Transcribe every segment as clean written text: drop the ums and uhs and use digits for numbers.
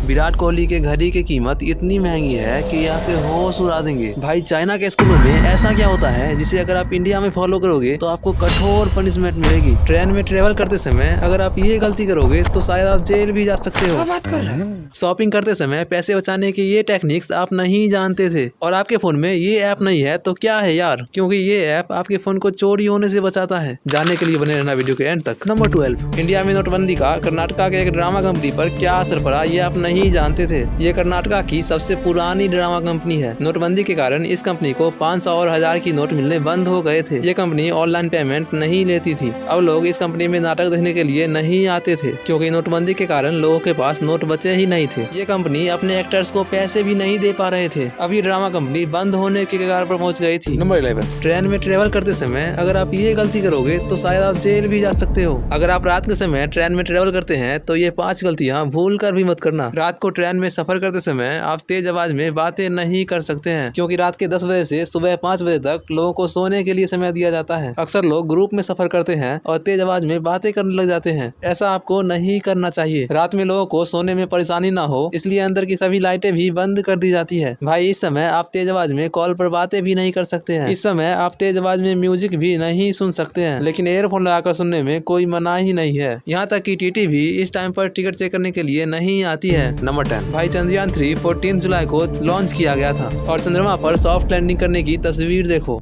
विराट कोहली के घड़ी की कीमत इतनी महंगी है कि आपके होश उड़ा देंगे। भाई चाइना के स्कूलों में ऐसा क्या होता है जिसे अगर आप इंडिया में फॉलो करोगे तो आपको कठोर पनिशमेंट मिलेगी। ट्रेन में ट्रेवल करते समय अगर आप ये गलती करोगे तो शायद आप जेल भी जा सकते हो। बात कर रहे हैं। शॉपिंग करते समय पैसे बचाने के ये टेक्निक्स आप नहीं जानते थे और आपके फोन में ये ऐप नहीं है तो क्या है यार, क्योंकि ये ऐप आपके फोन को चोरी होने से बचाता है। जानने के लिए बने रहना वीडियो के एंड तक। नंबर 12, इंडिया में नोटबंदी का कर्नाटका के एक ड्रामा कंपनी पर क्या असर पड़ा ये आप नहीं जानते थे। ये कर्नाटका की सबसे पुरानी ड्रामा कंपनी है। नोटबंदी के कारण इस कंपनी को 500 और 1000 की नोट मिलने बंद हो गए थे। ये कंपनी ऑनलाइन पेमेंट नहीं लेती थी। अब लोग इस कंपनी में नाटक देखने के लिए नहीं आते थे क्योंकि नोटबंदी के कारण लोगों के पास नोट बचे ही नहीं थे। ये कंपनी अपने एक्टर्स को पैसे भी नहीं दे पा रहे थे। अब ये ड्रामा कंपनी बंद होने के कगार पर पहुंच गई थी। नंबर 11, ट्रेन में ट्रेवल करते समय अगर आप ये गलती करोगे तो शायद आप जेल भी जा सकते हो। अगर आप रात के समय ट्रेन में ट्रेवल करते हैं तो ये 5 गलतियां भूल कर भी मत करना। रात को ट्रेन में सफर करते समय आप तेज आवाज में बातें नहीं कर सकते हैं क्योंकि रात के 10 बजे से सुबह 5 बजे तक लोगों को सोने के लिए समय दिया जाता है। अक्सर लोग ग्रुप में सफर करते हैं और तेज आवाज में बातें करने लग जाते हैं। ऐसा आपको नहीं करना चाहिए। रात में लोगों को सोने में परेशानी ना हो इसलिए अंदर की सभी लाइटें भी बंद कर दी जाती है। भाई इस समय आप तेज आवाज में कॉल पर बातें भी नहीं कर सकते हैं। इस समय आप तेज आवाज में म्यूजिक भी नहीं सुन सकते हैं, लेकिन एयरफोन लगाकर सुनने में कोई मनाही ही नहीं है। यहाँ तक कि टीटी भी इस टाइम पर टिकट चेक करने के लिए नहीं आती है। नंबर 10, भाई चंद्रयान 3 14 जुलाई को लॉन्च किया गया था और चंद्रमा पर सॉफ्ट लैंडिंग करने की तस्वीर देखो।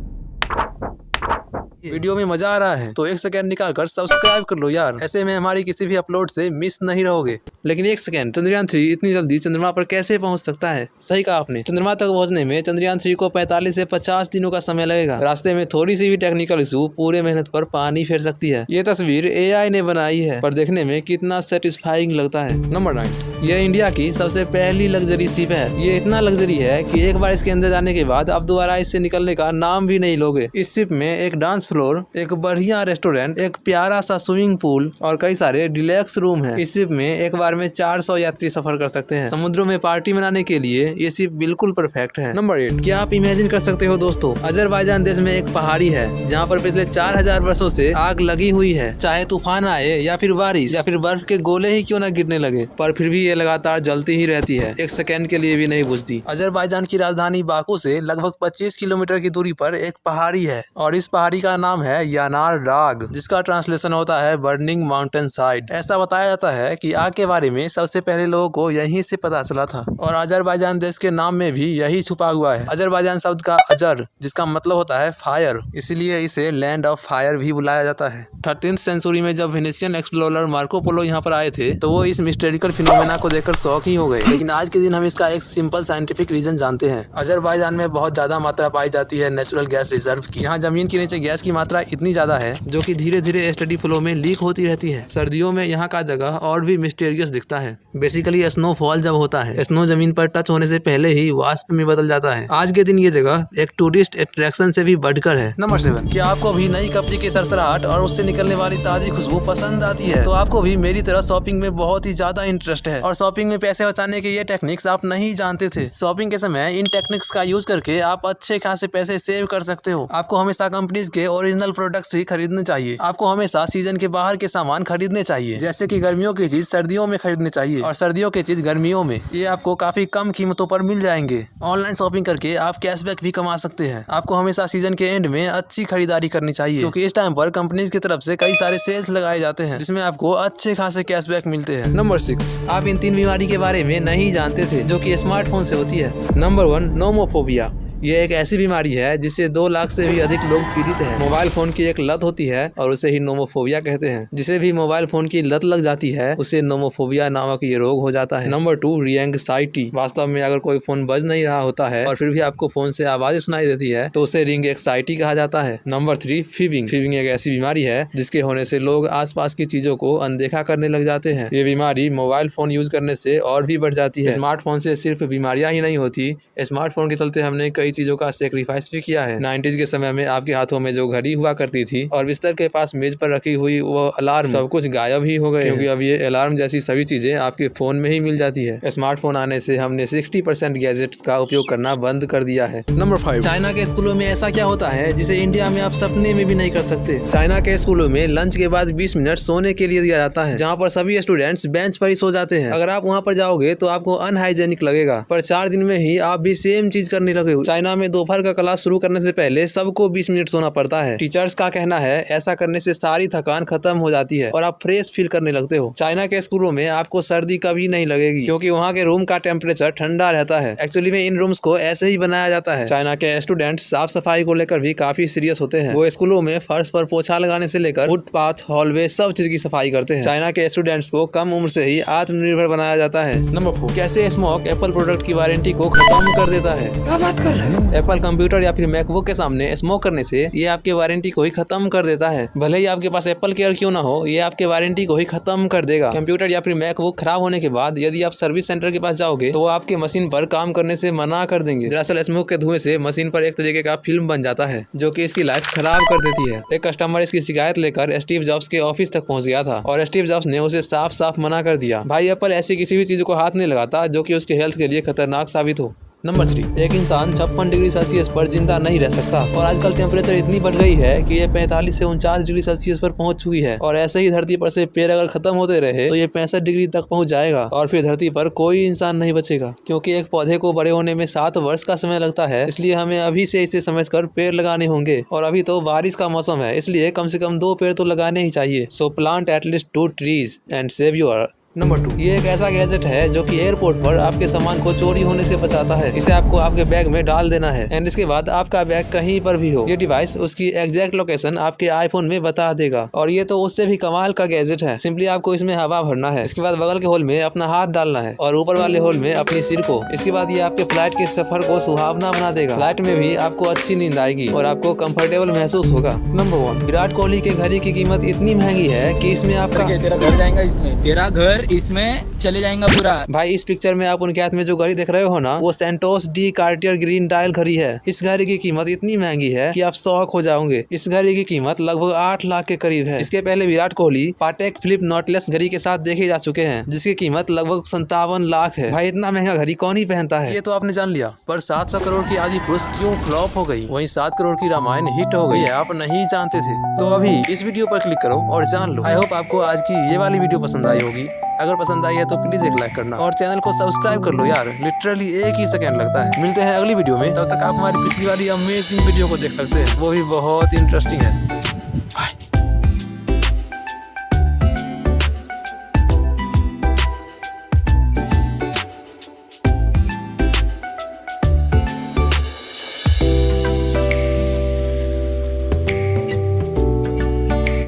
वीडियो में मजा आ रहा है तो 1 सेकंड निकाल कर सब्सक्राइब कर लो यार, ऐसे में हमारी किसी भी अपलोड से मिस नहीं रहोगे। लेकिन 1 सेकंड, चंद्रयान 3 इतनी जल्दी चंद्रमा पर कैसे पहुंच सकता है? सही कहा आपने। चंद्रमा तक पहुंचने में चंद्रयान 3 को 45 से 50 दिनों का समय लगेगा। रास्ते में थोड़ी सी भी टेक्निकल इशू पूरे मेहनत पर पानी फेर सकती है। ये तस्वीर AI ने बनाई है पर देखने में कितना सेटिस्फाइंग लगता है। नंबर 9, ये इंडिया की सबसे पहली लग्जरी शिप है। ये इतना लग्जरी है कि एक बार इसके अंदर जाने के बाद अब दोबारा इससे निकलने का नाम भी नहीं लोगे। इस शिप में एक डांस फ्लोर, एक बढ़िया रेस्टोरेंट, एक प्यारा सा स्विमिंग पूल और कई सारे डिलैक्स रूम है। इस शिप में एक बार में 400 यात्री सफर कर सकते हैं। समुद्रों में पार्टी मनाने के लिए ये शिप बिल्कुल परफेक्ट है। नंबर 8, क्या आप इमेजिन कर सकते हो दोस्तों, अजरबैजान देश में एक पहाड़ी है जहाँ पर पिछले 4000 वर्षों से आग लगी हुई है। चाहे तूफान आए या फिर बारिश या फिर बर्फ के गोले ही क्यों न गिरने लगे, पर फिर भी ये लगातार जलती ही रहती है, 1 सेकंड के लिए भी नहीं बुझती। अजरबैजान की राजधानी बाकू से लगभग 25 किलोमीटर की दूरी पर एक पहाड़ी है और इस पहाड़ी का नाम है यानार डाग, जिसका ट्रांसलेशन होता है बर्निंग माउंटेन साइड। ऐसा बताया जाता है कि आग के बारे में सबसे पहले लोगों को यहीं से पता चला था और अजरबैजान देश के नाम में भी यही छुपा हुआ है। अजरबैजान शब्द का अजर जिसका मतलब होता है फायर, इसलिए इसे लैंड ऑफ फायर भी बुलाया जाता है। 13th सेंचुरी में जब वेनिसियन एक्सप्लोरर मार्को पोलो यहाँ पर आए थे तो वो इस मिस्टेरिकल फिनोमेना को देखकर शौक ही हो गए। लेकिन आज के दिन हम इसका एक सिंपल साइंटिफिक रीजन जानते हैं। अजरबैजान में बहुत ज्यादा मात्रा पाई जाती है नेचुरल गैस रिजर्व की। यहाँ जमीन के नीचे गैस की मात्रा इतनी ज्यादा है जो कि धीरे धीरे स्टडी फ्लो में लीक होती रहती है। सर्दियों में यहाँ का जगह और भी मिस्टीरियस दिखता है। बेसिकली स्नोफॉल जब होता है, स्नो जमीन पर टच होने से पहले ही वाष्प में बदल जाता है। आज के दिन ये जगह एक टूरिस्ट अट्रैक्शन से भी बढ़कर है। नंबर 7, क्या आपको भी नई कपड़े की सरसराहट और उससे निकलने वाली ताजी खुशबू पसंद आती है? तो आपको भी मेरी तरह शॉपिंग में बहुत ही ज्यादा इंटरेस्ट है और शॉपिंग में पैसे बचाने के ये टेक्निक्स आप नहीं जानते थे। शॉपिंग के समय इन टेक्निक्स का यूज करके आप अच्छे खासे पैसे सेव कर सकते हो। आपको हमेशा कंपनीज के ओरिजिनल प्रोडक्ट्स ही खरीदने चाहिए। आपको हमेशा सीजन के बाहर के सामान खरीदने चाहिए, जैसे कि गर्मियों की चीज सर्दियों में खरीदने चाहिए और सर्दियों की चीज गर्मियों में। ये आपको काफी कम कीमतों पर मिल जाएंगे। ऑनलाइन शॉपिंग करके आप कैशबैक भी कमा सकते हैं। आपको हमेशा सीजन के एंड में अच्छी खरीदारी करनी चाहिए क्योंकि इस टाइम पर कंपनीज की तरफ से कई सारे सेल्स लगाए जाते हैं जिसमें आपको अच्छे खासे कैशबैक मिलते हैं। नंबर 6, आप इन 3 बीमारी के बारे में नहीं जानते थे जो कि स्मार्टफोन से होती है। Number 1, nomophobia. ये एक ऐसी बीमारी है जिससे 2 लाख से भी अधिक लोग पीड़ित हैं। मोबाइल फोन की एक लत होती है और उसे ही नोमोफोबिया कहते हैं। जिसे भी मोबाइल फोन की लत लग जाती है उसे नोमोफोबिया नामक ये रोग हो जाता है। नंबर 2, रिंगसाइटी। वास्तव में अगर कोई फोन बज नहीं रहा होता है और फिर भी आपको फोन से आवाजें सुनाई देती है तो उसे रिंग एक्साइटी कहा जाता है। नंबर 3, फीबिंग। फीबिंग एक ऐसी बीमारी है जिसके होने से लोग आसपास की चीजों को अनदेखा करने लग जाते हैं। ये बीमारी मोबाइल फोन यूज करने से और भी बढ़ जाती है। स्मार्टफोन से सिर्फ बीमारियां ही नहीं होती, स्मार्टफोन के चलते हमने कई कई चीजों का सेक्रीफाइस भी किया है। 90s के समय में आपके हाथों में जो घड़ी हुआ करती थी और बिस्तर के पास मेज पर रखी हुई वो अलार्म, सब कुछ गायब ही हो गए, क्योंकि अब ये अलार्म जैसी सभी चीजें आपके फोन में ही मिल जाती है। स्मार्टफोन आने से हमने 60% गैजेट्स का उपयोग करना बंद कर दिया है। नंबर 5, चाइना के स्कूलों में ऐसा क्या होता है जिसे इंडिया में आप सपने में भी नहीं कर सकते। चाइना के स्कूलों में लंच के बाद 20 मिनट सोने के लिए दिया जाता है, जहाँ पर सभी स्टूडेंट्स बेंच पर ही सो जाते हैं। अगर आप वहाँ पर जाओगे तो आपको अनहाइजेनिक लगेगा, पर 4 दिन में ही आप भी सेम चीज करने लगे। चाइना में दोपहर का क्लास शुरू करने से पहले सबको 20 मिनट सोना पड़ता है। टीचर्स का कहना है ऐसा करने से सारी थकान खत्म हो जाती है और आप फ्रेश फील करने लगते हो। चाइना के स्कूलों में आपको सर्दी कभी नहीं लगेगी, क्योंकि वहाँ के रूम का टेम्परेचर ठंडा रहता है। एक्चुअली में इन रूम्स को ऐसे ही बनाया जाता है। चाइना के स्टूडेंट्स साफ सफाई को लेकर भी काफी सीरियस होते हैं। वो स्कूलों में फर्श पर पोछा लगाने से लेकर फुटपाथ, हॉलवे, सब चीज की सफाई करते हैं। चाइना के स्टूडेंट्स को कम उम्र से ही आत्मनिर्भर बनाया जाता है। नंबर 4, कैसे स्मोक एप्पल प्रोडक्ट की वारंटी को खत्म कर देता है। क्या बात कर रहे हैं? एप्पल कंप्यूटर या फिर मैकबुक के सामने स्मोक करने से ये आपके वारंटी को ही खत्म कर देता है। भले ही आपके पास एप्पल केयर क्यों ना हो, ये आपके वारंटी को ही खत्म कर देगा। कंप्यूटर या फिर मैकबुक खराब होने के बाद यदि आप सर्विस सेंटर के पास जाओगे तो वो आपके मशीन पर काम करने से मना कर देंगे। दरअसल स्मोक के धुएं से मशीन पर एक तरीके का फिल्म बन जाता है, जो कि इसकी लाइफ खराब कर देती है। एक कस्टमर इसकी शिकायत लेकर स्टीव जॉब्स के ऑफिस तक पहुंच गया था और स्टीव जॉब्स ने उसे साफ साफ मना कर दिया। भाई एप्पल ऐसी किसी भी चीज को हाथ नहीं लगाता जो कि उसके हेल्थ के लिए खतरनाक साबित हो। नंबर 3, एक इंसान 56 डिग्री सेल्सियस पर जिंदा नहीं रह सकता और आजकल टेम्परेचर इतनी बढ़ गई है कि ये 45 से 49 डिग्री सेल्सियस पर पहुंच चुकी है। और ऐसे ही धरती पर से पेड़ अगर खत्म होते रहे तो ये 65 डिग्री तक पहुंच जाएगा और फिर धरती पर कोई इंसान नहीं बचेगा, क्योंकि एक पौधे को बड़े होने में 7 वर्ष का समय लगता है। इसलिए हमें अभी से इसे समझकर पेड़ लगाने होंगे। और अभी तो बारिश का मौसम है, इसलिए कम से कम 2 पेड़ तो लगाने ही चाहिए। So plant at least 2 trees and save your. Number 2, ये एक ऐसा गैजेट है जो कि एयरपोर्ट पर आपके सामान को चोरी होने से बचाता है। इसे आपको आपके बैग में डाल देना है एंड इसके बाद आपका बैग कहीं पर भी हो, ये डिवाइस उसकी एग्जैक्ट लोकेशन आपके आईफोन में बता देगा। और ये तो उससे भी कमाल का गैजेट है। सिंपली आपको इसमें हवा भरना है, इसके बाद बगल के होल में अपना हाथ डालना है और ऊपर वाले होल में अपनी सिर को। इसके बाद ये आपके फ्लाइट के सफर को सुहावना बना देगा। फ्लाइट में भी आपको अच्छी नींद आएगी और आपको कंफर्टेबल महसूस होगा। नंबर 1, विराट कोहली के घड़ी की कीमत इतनी महंगी है कि इसमें आपका तेरा घर जाएगा, इसमें तेरा घर इसमें चले जाएगा पूरा। भाई इस पिक्चर में आप उनके हाथ में जो घड़ी देख रहे हो ना, वो Santos de Cartier green dial घड़ी है। इस घड़ी की कीमत इतनी महंगी है कि आप शॉक हो जाओगे। इस घड़ी की कीमत लगभग 8 लाख के करीब है। इसके पहले विराट कोहली पाटेक फिलिप नॉटलेस घड़ी के साथ देखे जा चुके हैं, जिसकी कीमत लगभग 57 लाख है। भाई इतना महंगा घड़ी कौन ही पहनता है। ये तो आपने जान लिया, पर 700 करोड़ की आदि पुरुष क्यों फ्लॉप हो गई, वहीं 7 करोड़ की रामायण हिट हो गई है, आप नहीं जानते थे। तो अभी इस वीडियो पर क्लिक करो और जान लो। आई होप आपको आज की ये वाली वीडियो पसंद आई होगी। अगर पसंद आई है तो प्लीज एक लाइक करना और चैनल को सब्सक्राइब कर लो यार, लिटरली 1 ही सेकंड लगता है। मिलते हैं अगली वीडियो में, तब तक आप हमारी पिछली वाली अमेजिंग वीडियो को देख सकते हैं, वो भी बहुत इंटरेस्टिंग है।